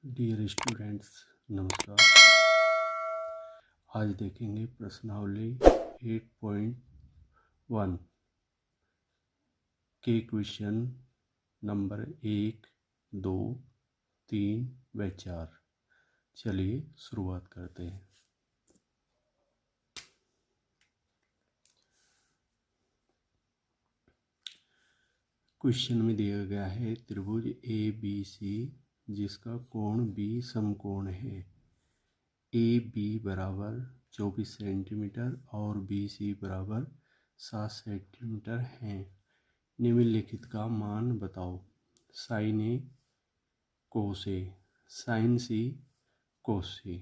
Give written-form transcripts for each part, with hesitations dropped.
Dear students, नमस्कार। आज देखेंगे प्रश्नावली 8.1 के क्वेश्चन नंबर 1, 2, 3 व 4। चलिए शुरुआत करते हैं। क्वेश्चन में दिया गया है त्रिभुज ए बी सी जिसका कोण बी समकोण है। ए बी बराबर 24 सेंटीमीटर और बी सी बराबर 7 सेंटीमीटर हैं। निम्नलिखित का मान बताओ। साइन ए कोस ए, साइन सी कोस सी।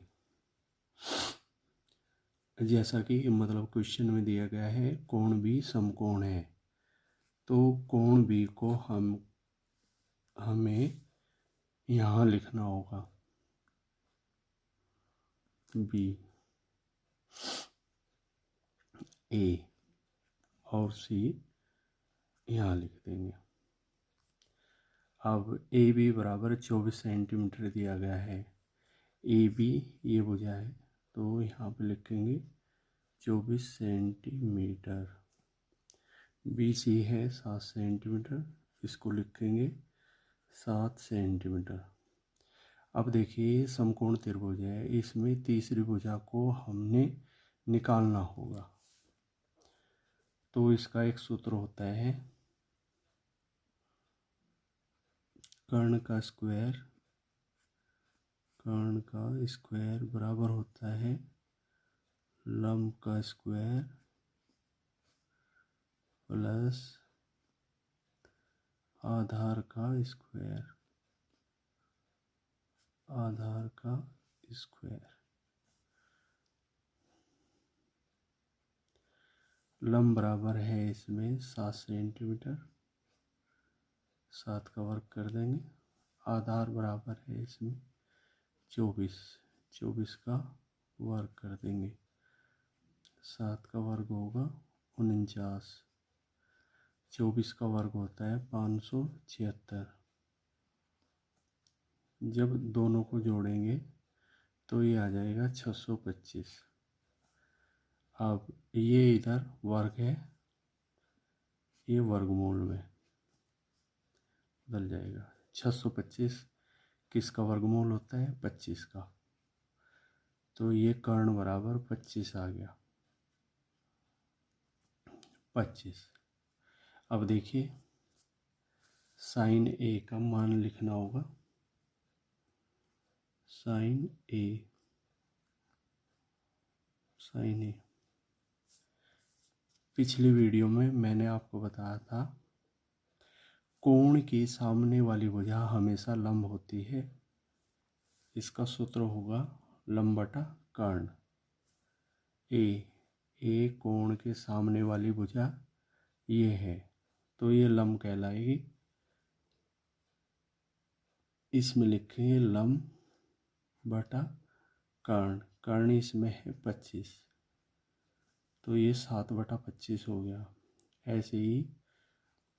जैसा कि मतलब क्वेश्चन में दिया गया है कोण बी समकोण है, तो कोण बी को हमें यहाँ लिखना होगा बी ए और सी यहाँ लिख देंगे। अब ए बी बराबर 24 सेंटीमीटर दिया गया है। ए बी ये भुजा है तो यहाँ पे लिखेंगे 24 सेंटीमीटर। बी सी है 7 सेंटीमीटर, इसको लिखेंगे 7 सेंटीमीटर। अब देखिए समकोण त्रिभुज है, इसमें तीसरी भुजा को हमने निकालना होगा। तो इसका एक सूत्र होता है कर्ण का स्क्वायर बराबर होता है लंब का स्क्वायर प्लस आधार का स्क्वायर। लंब बराबर है इसमें 7 सेंटीमीटर, 7 का वर्ग कर देंगे। आधार बराबर है इसमें 24 का वर्ग कर देंगे। 7 का वर्ग होगा 49, 24 का वर्ग होता है 576। जब दोनों को जोड़ेंगे तो ये आ जाएगा 625। अब ये इधर वर्ग है, ये वर्गमूल में बदल जाएगा। 625 किसका वर्गमूल होता है? 25 का। तो ये कर्ण बराबर 25 आ गया, 25। अब देखिए साइन ए का मान लिखना होगा। साइन ए पिछली वीडियो में मैंने आपको बताया था कोण के सामने वाली भुजा हमेशा लंब होती है। इसका सूत्र होगा लंब बटा कर्ण। ए कोण के सामने वाली भुजा ये है तो ये लंब कहलाएगी। इसमें लिखेंगे लंब बटा कर्ण। कर्ण इसमें है 25, तो ये 7/25 हो गया। ऐसे ही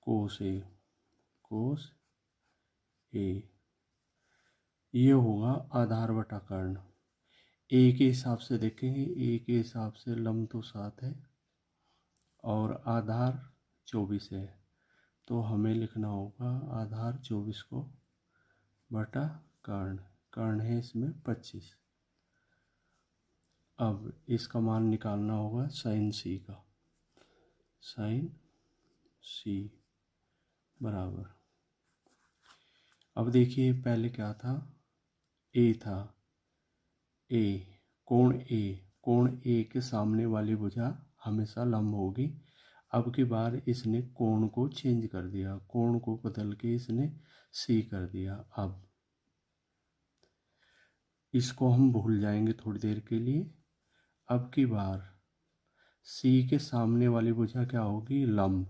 कोस ए ये होगा आधार बटा कर्ण। ए के हिसाब से देखेंगे, ए के हिसाब से लंब तो 7 है और आधार 24 है, तो हमें लिखना होगा आधार 24 को बटा कर्ण है इसमें 25। अब इसका मान निकालना होगा साइन सी का। साइन सी बराबर, अब देखिए पहले क्या था, ए था। कोण ए के सामने वाली भुजा हमेशा लंब होगी। अब की बार इसने कोण को चेंज कर दिया, कोण को बदल के इसने सी कर दिया। अब इसको हम भूल जाएंगे थोड़ी देर के लिए। अब की बार सी के सामने वाली भुजा क्या होगी? लंब।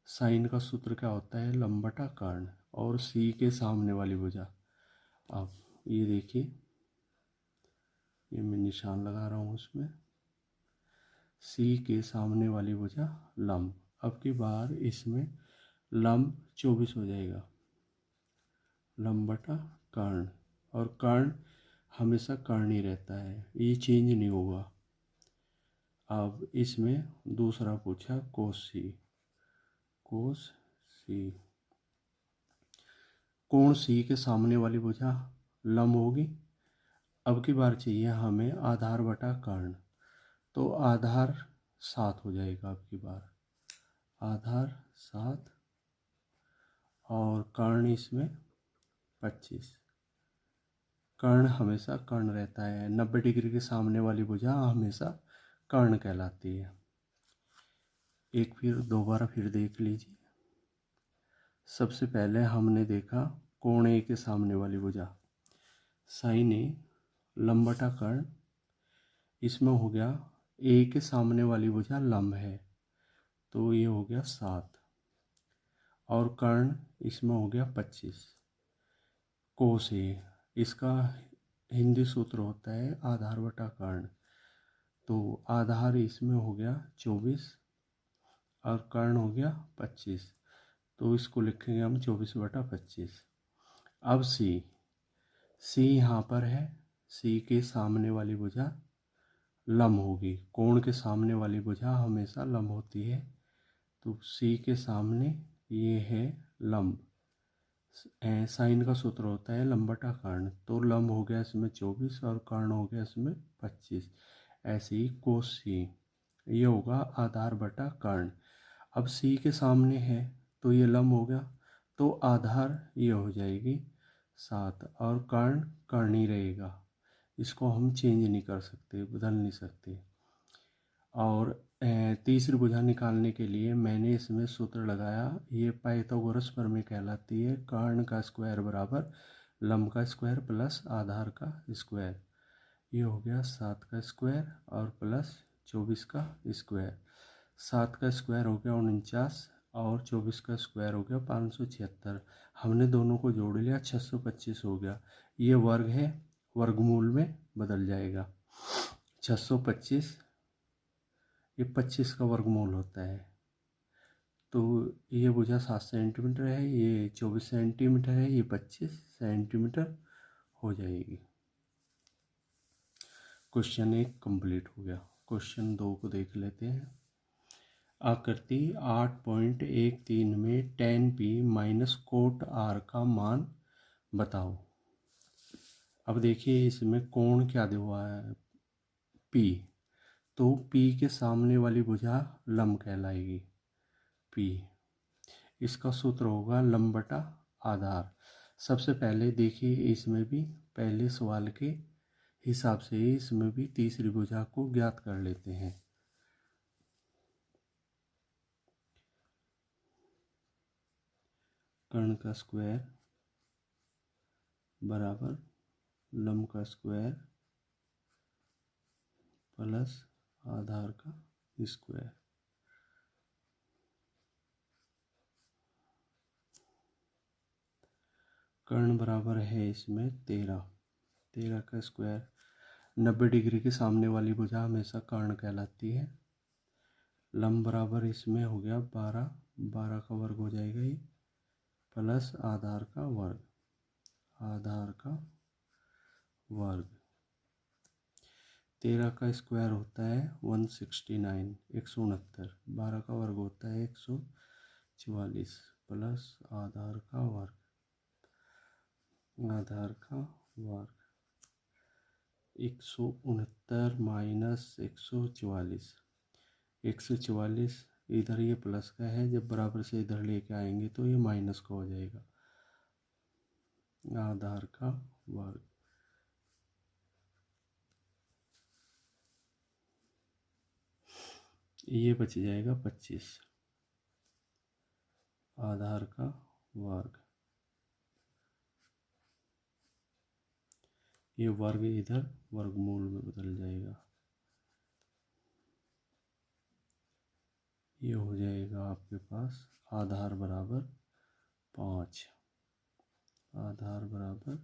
साइन का सूत्र क्या होता है? लंब बटा कर्ण। और सी के सामने वाली भुजा, अब ये देखिए, ये मैं निशान लगा रहा हूँ उसमें। सी के सामने वाली भुजा लंब। अब की बार इसमें लंब 24 हो जाएगा, लंब बटा कर्ण। और कर्ण हमेशा कर्ण ही रहता है, ये चेंज नहीं होगा। अब इसमें दूसरा पूछा कोस सी। कोस सी, कोण सी के सामने वाली भुजा लंब होगी। अब की बार चाहिए हमें आधार बटा कर्ण, तो आधार 7 हो जाएगा। अब की बार आधार 7 और कर्ण इसमें 25। कर्ण हमेशा कर्ण रहता है, 90 डिग्री के सामने वाली भुजा हमेशा कर्ण कहलाती है। एक फिर दोबारा फिर देख लीजिए। सबसे पहले हमने देखा कोण ए के सामने वाली भुजा साइन ए लंब बटा कर्ण, इसमें हो गया ए के सामने वाली भुजा लंब है तो ये हो गया 7 और कर्ण इसमें हो गया 25। कोस ए, इसका हिंदी सूत्र होता है आधार बटा कर्ण, तो आधार इसमें हो गया 24 और कर्ण हो गया 25, तो इसको लिखेंगे हम 24/25। अब सी यहाँ पर है, सी के सामने वाली भुजा लंब होगी। कोण के सामने वाली भुजा हमेशा लंब होती है, तो सी के सामने ये है लंब। साइन का सूत्र होता है लंब बटा कर्ण, तो लंब हो गया इसमें 24 और कर्ण हो गया इसमें 25। ऐसे ही कोस सी, ये होगा आधार बटा कर्ण। अब सी के सामने है तो ये लंब हो गया, तो आधार ये हो जाएगी 7 और कर्ण कर्ण ही रहेगा, इसको हम चेंज नहीं कर सकते, बदल नहीं सकते। और तीसरी भुजा निकालने के लिए मैंने इसमें सूत्र लगाया, ये पाइथागोरस प्रमेय कहलाती है। कर्ण का स्क्वायर बराबर लंब का स्क्वायर प्लस आधार का स्क्वायर। ये हो गया 7 का स्क्वायर और प्लस 24 का स्क्वायर। 7 का स्क्वायर हो गया 49 और 24 का स्क्वायर हो गया 576। हमने दोनों को जोड़ लिया 625 हो गया। ये वर्ग है, वर्गमूल में बदल जाएगा। 625 ये 25 का वर्गमूल होता है, तो ये भुजा 7 सेंटीमीटर है, ये 24 सेंटीमीटर है, ये 25 सेंटीमीटर हो जाएगी। क्वेश्चन 1 कंप्लीट हो गया। क्वेश्चन 2 को देख लेते हैं। आकृति 8.13 में tan p minus cot r का मान बताओ। अब देखिए इसमें कोण क्या दिया हुआ है p, तो P के सामने वाली भुजा लंब कहलाएगी P। इसका सूत्र होगा लंब बटा आधार। सबसे पहले देखिए इसमें भी पहले सवाल के हिसाब से ही इसमें भी तीसरी भुजा को ज्ञात कर लेते हैं। कर्ण का स्क्वायर बराबर लंब का स्क्वायर प्लस आधार का स्क्वायर। कर्ण बराबर है इसमें 13 का स्क्वायर। 90 डिग्री के सामने वाली भुजा हमेशा कर्ण कहलाती है। लंब बराबर इसमें हो गया 12 का वर्ग हो जाएगा ये, प्लस आधार का वर्ग। 13 का स्क्वायर होता है 169 169, 12 का वर्ग होता है 144 प्लस आधार का वर्ग 169 माइनस 144। 144 इधर ये प्लस का है, जब बराबर से इधर लेके आएंगे तो ये माइनस का हो जाएगा। आधार का वर्ग, ये बच जाएगा 25। आधार का वर्ग, ये वर्ग इधर वर्गमूल में बदल जाएगा। ये हो जाएगा आपके पास आधार बराबर 5। आधार बराबर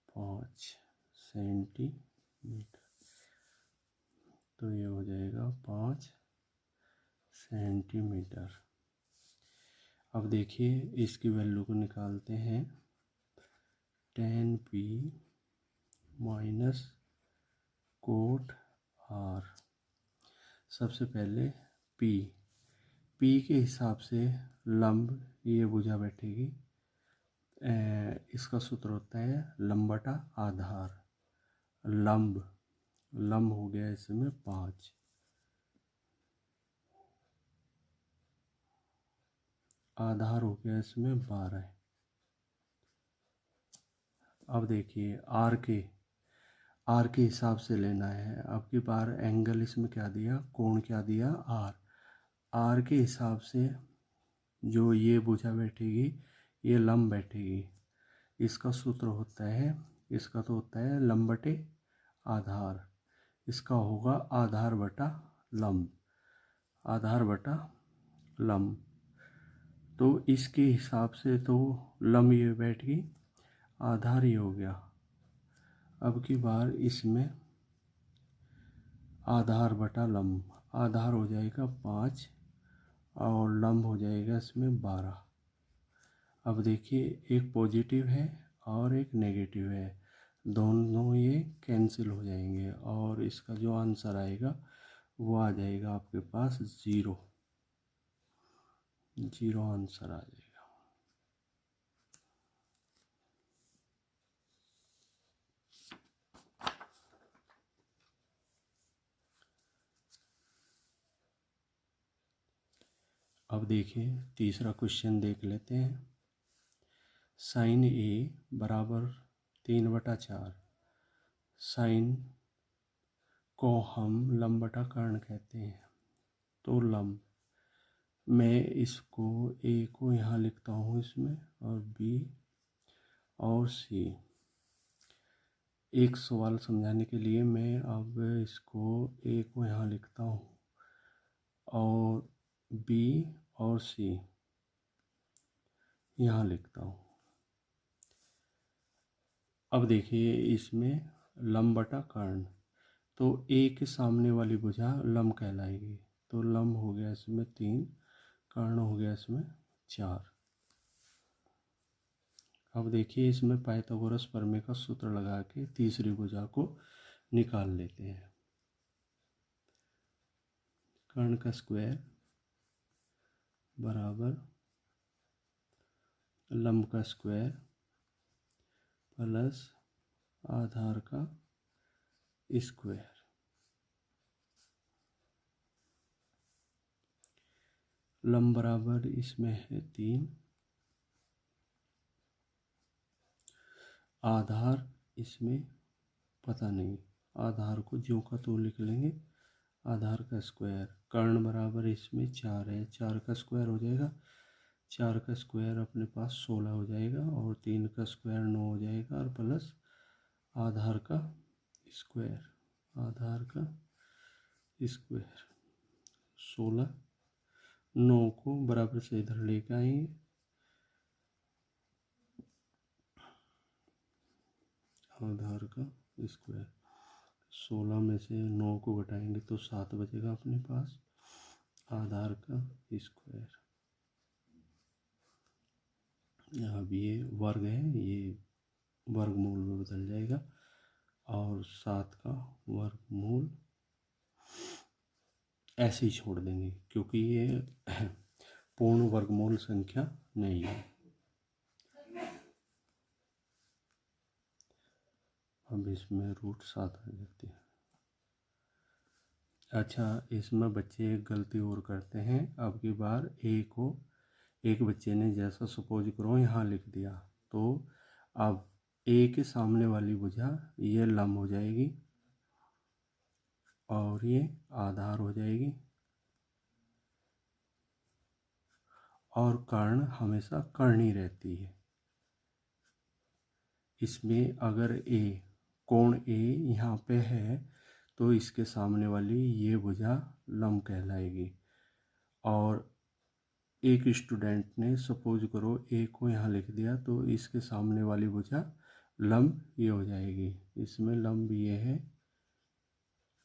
5 सेंटीमीटर, तो ये हो जाएगा 5 सेंटीमीटर। अब देखिए इसकी वैल्यू को निकालते हैं। tan p minus cot r। सबसे पहले p के हिसाब से लंब ये भुजा बैठेगी। इसका सूत्र होता है लंब बटा आधार। लंब हो गया इसमें 5, आधार हो गया इसमें 12। अब देखिए आर के हिसाब से लेना है। अब की बार एंगल इसमें क्या दिया, कोण क्या दिया, आर के हिसाब से जो ये भुजा बैठेगी ये लंब बैठेगी। इसका सूत्र होता है, इसका तो होता है लंब बटे आधार। इसका होगा आधार बटा लंब, आधार बटा लंब। तो इसके हिसाब से तो लंब ये बैठ गई, आधार ये हो गया। अब की बार इसमें आधार बटा लंब, आधार हो जाएगा 5 और लंब हो जाएगा इसमें 12। अब देखिए एक पॉजिटिव है और एक नेगेटिव है, दोनों ये कैंसिल हो जाएंगे और इसका जो आंसर आएगा वो आ जाएगा आपके पास 0 आंसर आ जाएगा। अब देखिए तीसरा क्वेश्चन देख लेते हैं। साइन ए बराबर 3/4। साइन को हम लंब बटा कर्ण कहते हैं। तो लंब, मैं इसको ए को यहाँ लिखता हूँ इसमें, और बी और सी। एक सवाल समझाने के लिए मैं अब इसको ए को यहाँ लिखता हूँ और बी और सी यहाँ लिखता हूँ। अब देखिए इसमें लंब बटा कर्ण, तो ए के सामने वाली भुजा लंब कहलाएगी। तो लंब हो गया इसमें 3, कर्ण हो गया इसमें 4। अब देखिए इसमें पाइथागोरस प्रमेय का सूत्र लगा के तीसरी भुजा को निकाल लेते हैं। कर्ण का स्क्वायर बराबर लंब का स्क्वायर प्लस आधार का स्क्वायर। लंब बराबर इसमें है 3, आधार इसमें पता नहीं, आधार को ज्यों का त्यों लिख लेंगे, आधार का स्क्वायर। कर्ण बराबर इसमें 4 है, 4 का स्क्वायर हो जाएगा, 4 का स्क्वायर अपने पास 16 हो जाएगा और 3 का स्क्वायर 9 हो जाएगा और प्लस आधार का स्क्वायर, आधार का स्क्वायर 16। 9 को बराबर से इधर लेकर आएंगे, आधार का स्क्वायर 16 में से 9 को घटाएंगे तो 7 बचेगा अपने पास, आधार का स्क्वायर। अब ये वर्ग है, ये वर्गमूल में बदल जाएगा और 7 का वर्गमूल ऐसे ही छोड़ देंगे क्योंकि ये पूर्ण वर्गमूल संख्या नहीं है। अब इसमें √7 आ जाती है। अच्छा, इसमें बच्चे एक गलती और करते हैं। अब की बार ए को एक बच्चे ने जैसा सपोज करो यहाँ लिख दिया, तो अब ए के सामने वाली भुजा ये लंब हो जाएगी और ये आधार हो जाएगी और कर्ण हमेशा कर्ण ही रहती है। इसमें अगर ए कोण ए यहाँ पे है तो इसके सामने वाली ये भुजा लंब कहलाएगी। और एक स्टूडेंट ने सपोज करो ए को यहाँ लिख दिया तो इसके सामने वाली भुजा लंब ये हो जाएगी। इसमें लंब ये है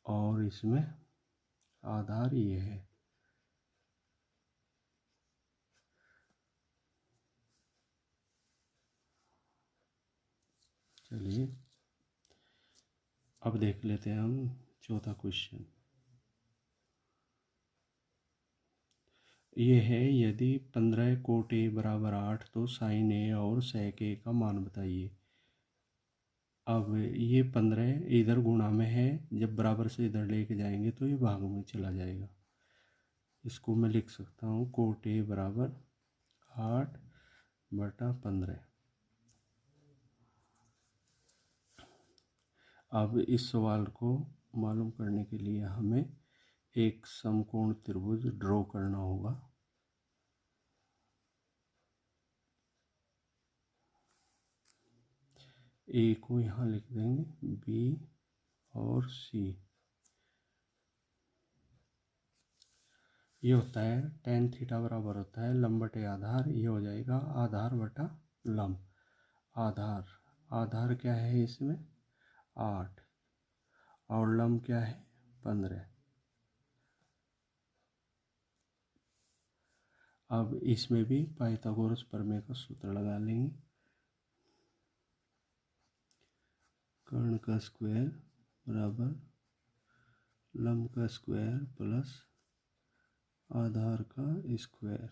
और इसमें आधार ये है। चलिए अब देख लेते हैं हम चौथा क्वेश्चन। ये है यदि 15 कोट ए बराबर 8 तो साइन ए और सेक ए का मान बताइए। अब ये 15 इधर गुणा में है, जब बराबर से इधर लेके जाएंगे तो ये भाग में चला जाएगा। इसको मैं लिख सकता हूँ कोट ए बराबर 8/15। अब इस सवाल को मालूम करने के लिए हमें एक समकोण त्रिभुज ड्रॉ करना होगा। ए को यहाँ लिख देंगे, बी और सी। ये होता है tan थीटा बराबर होता है लंब बटे आधार। ये हो जाएगा आधार बटा लंब। आधार क्या है इसमें 8 और लंब क्या है 15। अब इसमें भी पाइथागोरस प्रमेय का सूत्र लगा लेंगे। कर्ण का स्क्वायर बराबर लंब का स्क्वायर प्लस आधार का स्क्वायर।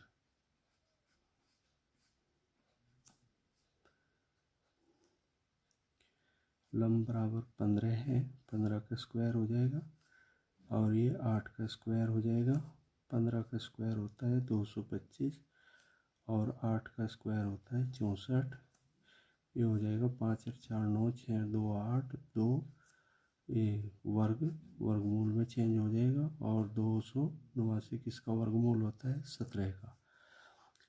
लंब बराबर 15 है, 15 का स्क्वायर हो जाएगा और ये 8 का स्क्वायर हो जाएगा। 15 का स्क्वायर होता है 225 और 8 का स्क्वायर होता है 64। ये हो जाएगा 5 और 4 9 6 2 8 2। ये वर्गमूल में चेंज हो जाएगा और 289 किसका वर्गमूल होता है 17 का।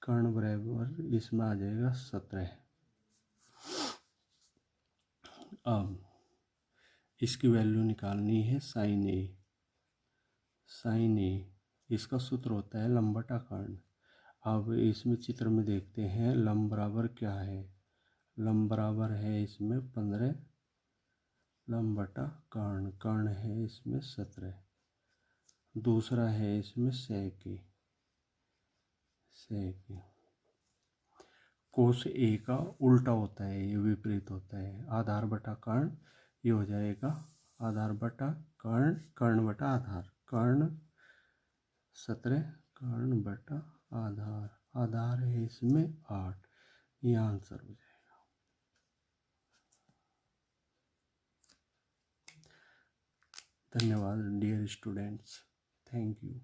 कर्ण बराबर इसमें आ जाएगा 17। अब इसकी वैल्यू निकालनी है साइन ए। इसका सूत्र होता है लंब बटा कर्ण। अब इसमें चित्र में देखते हैं लंब बराबर क्या है। लंब बराबर है इसमें 15 लंब बटा कर्ण है इसमें 17। दूसरा है इसमें सेक कोस ए का उल्टा होता है, ये विपरीत होता है। आधार बटा कर्ण, ये हो जाएगा आधार बटा कर्ण बटा आधार। कर्ण 17 कर्ण बटा आधार है इसमें 8। ये आंसर हो जाएगा। धन्यवाद डियर स्टूडेंट्स, थैंक यू।